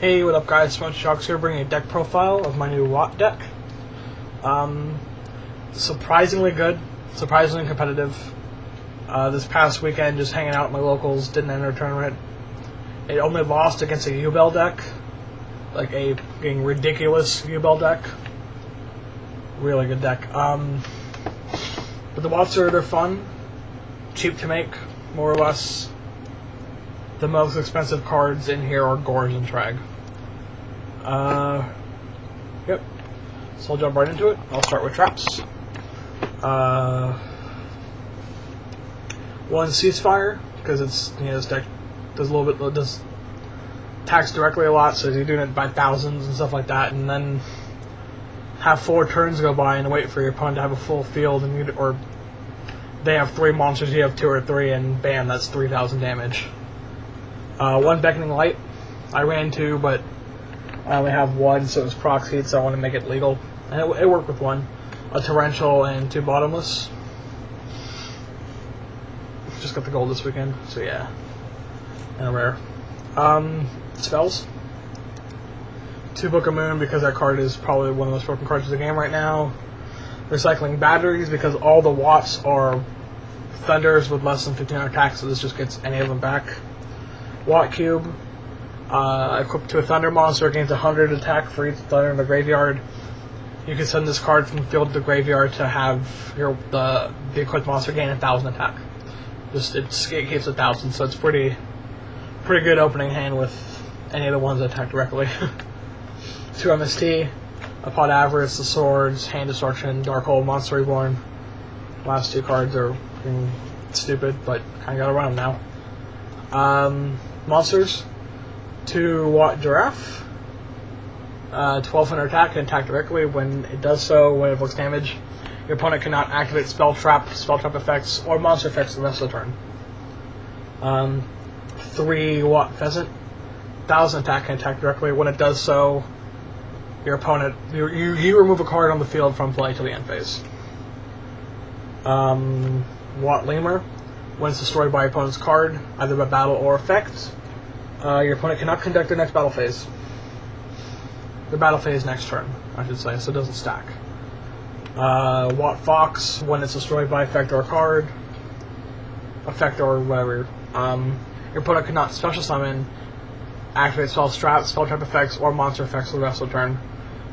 Hey, what up guys, SimochiChox here, bringing a deck profile of my new Wattdeck. Surprisingly good, surprisingly competitive. This past weekend, just hanging out at my locals, didn't enter a tournament. It only lost against a U-Bell deck, like a fucking ridiculous U-Bell deck. Really good deck. But the Watts they're fun, cheap to make, more or less. The most expensive cards in here are Gorge and Trag. Yep. So I'll jump right into it. I'll start with traps. One Ceasefire, because it's, this deck does a little bit, does attacks directly a lot, so you're doing it by thousands and stuff like that, and then have 4 turns go by and wait for your opponent to have a full field, and or they have 3 monsters, you have 2 or 3, and bam, that's 3,000 damage. One Beckoning Light. I ran 2, but I only have 1, so it was proxied, so I want to make it legal. And it worked with 1. A Torrential and 2 Bottomless. Just got the gold this weekend, so yeah. And a rare. Spells. 2 Book of Moon, because that card is probably one of the most broken cards of the game right now. Recycling Batteries, because all the Watts are Thunders with less than 1500 attack, so this just gets any of them back. Watt Cube, equipped to a Thunder monster, gains 100 attack for each Thunder in the graveyard. You can send this card from the field to the graveyard to have the equipped monster gain 1,000 attack. It keeps 1,000, so it's pretty good opening hand with any of the ones that attack directly. 2 MST, a Pod Avarice, the Swords, Hand Destruction, Darkhold, Monster Reborn. Last 2 cards are stupid, but kind of gotta run them now. Monsters, 2 Watt Giraffe, 1,200 attack, and attack directly. When it does so, when it inflicts damage, your opponent cannot activate spell trap effects, or monster effects the rest of the turn. 3 Watt Pheasant, 1,000 attack and attack directly. When it does so, your opponent, you remove a card on the field from play till the end phase. Watt Lemur. When it's destroyed by your opponent's card, either by battle or effect, your opponent cannot conduct their next battle phase. The battle phase next turn, I should say, so it doesn't stack. Watt Fox, when it's destroyed by effect or card, effect or whatever, your opponent cannot special summon, activate spell trap effects, or monster effects for the rest of the turn.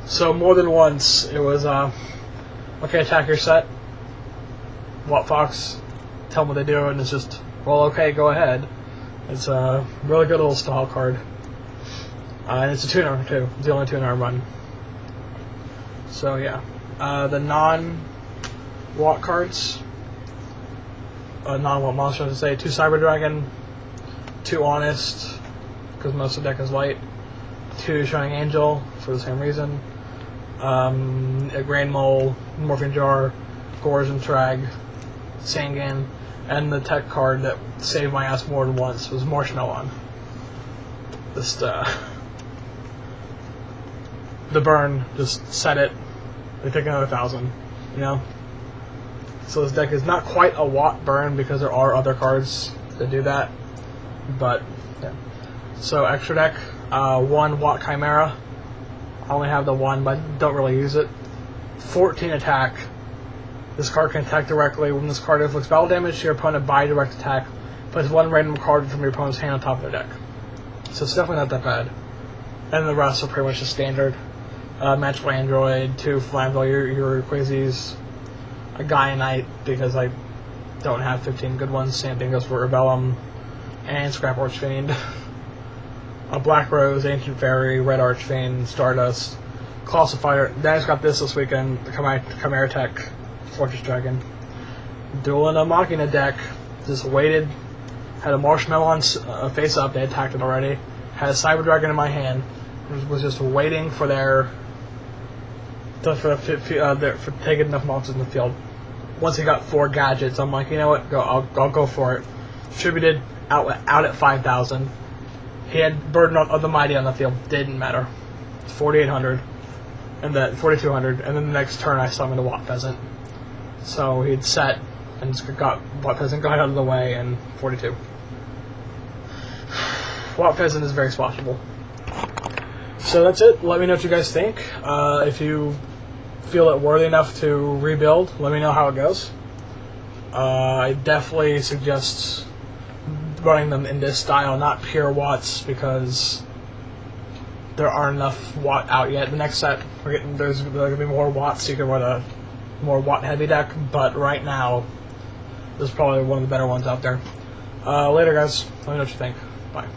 So more than once, it was, okay, attack your set, Watt Fox, tell them what they do, and it's just, well, okay, go ahead. It's a really good little style card. And it's a 2-in too. It's the only 2-in run. So, yeah. The non-Watt cards, non-Watt monsters, I should say, 2 Cyber Dragon, 2 Honest, because most of the deck is light, 2 Shining Angel, for the same reason, a Grain Mole, Morphine Jar, Gorge and Trag, Sangan, and the tech card that saved my ass more than once was Marshmallow. Just, the burn, just set it, they take another 1,000, So this deck is not quite a Watt burn because there are other cards that do that, but, yeah. So, extra deck, 1 Watt Chimera. I only have the 1, but don't really use it. 14 attack. This card can attack directly. When this card inflicts battle damage to your opponent by direct attack, puts 1 random card from your opponent's hand on top of their deck. So it's definitely not that bad. And the rest are pretty much just standard. Magical Android, 2 Flammable, your Quizzies, a Gaia Knight, because I don't have 15 good ones. Same thing goes for Rebellum, and Scrap Archfiend. A Black Rose, Ancient Fairy, Red Archfiend, Stardust, Colossal Fighter. Then I just got this weekend, the Chimera Tech, Fortress Dragon. Dueling a Machina deck, just waited, had a Marshmallow on face up, they attacked it already, had a Cyber Dragon in my hand, was just waiting for for taking enough monsters in the field. Once he got 4 gadgets, I'm like, you know what, I'll go for it. Distributed, out at 5,000. He had Burden of the Mighty on the field, didn't matter. 4,800, and then 4,200, and then the next turn I summoned a Watt Pheasant. So he'd set and just got Watt Pheasant got out of the way, and 42. Watt Pheasant is very splashable. So that's it. Let me know what you guys think. If you feel it worthy enough to rebuild, let me know how it goes. I definitely suggest running them in this style, not pure watts, because there aren't enough watt out yet. The next set, there's going to be more watts, so you can run a more watt heavy deck, but right now, this is probably one of the better ones out there. Later, guys. Let me know what you think. Bye.